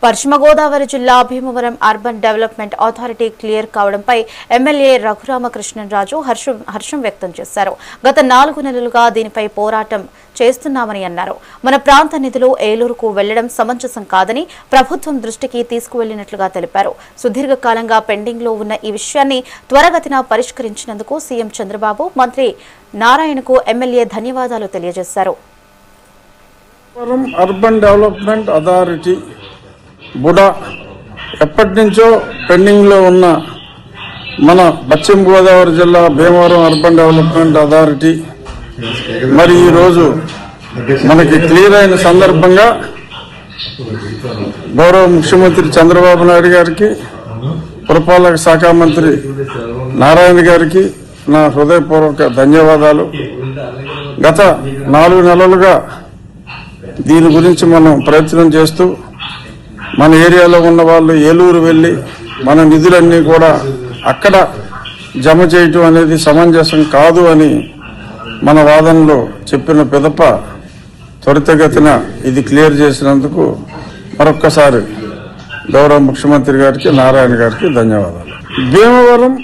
పశ్చిమ గోదావరి జిల్లా Bhimavaram urban development authority clear కావడంపై ఎమ్మెల్యే రఘురామకృష్ణరాజు హర్షం వ్యక్తం చేశారు. గత 4 నెలలుగా దీనిపై పోరాటం చేస్తున్నామని అన్నారు. మన ప్రాంత నిధులు ఏలూరుకు వెళ్లడం సమంజసం కాదని ప్రభుత్వం దృష్టికి తీసుకువెళ్లినట్లుగా తెలిపారు. సుదీర్ఘకాలంగా పెండింగ్ లో ఉన్న ఈ విషయాన్ని త్వరగతిన పరిష్కరించినందుకు సీఎం చంద్రబాబు, మంత్రి నారాయణకు ఎమ్మెల్యే ధన్యవాదాలు తెలియజేశారు. అర్బన్ డెవలప్మెంట్ అథారిటీ బుడా ఎప్పటి నుంచో పెండింగ్లో ఉన్న మన పశ్చిమ గోదావరి జిల్లా భీమవరం అర్బన్ డెవలప్మెంట్ అథారిటీ మరి ఈరోజు మనకి క్లియర్ అయిన సందర్భంగా గౌరవ ముఖ్యమంత్రి చంద్రబాబు నాయుడు గారికి, పురపాలక శాఖ మంత్రి నారాయణ గారికి నా హృదయపూర్వక ధన్యవాదాలు. గత 4 నెలలుగా దీని గురించి మనం ప్రయత్నం చేస్తూ మన ఏరియాలో ఉన్న వాళ్ళు ఏలూరు వెళ్ళి మన నిధులన్నీ కూడా అక్కడ జమ చేయటం అనేది సమంజసం కాదు అని మన వాదనలో చెప్పిన పిదప త్వరితగతిన ఇది క్లియర్ చేసినందుకు మరొక్కసారి గౌరవ ముఖ్యమంత్రి గారికి, నారాయణ గారికి ధన్యవాదాలు. భీమవరం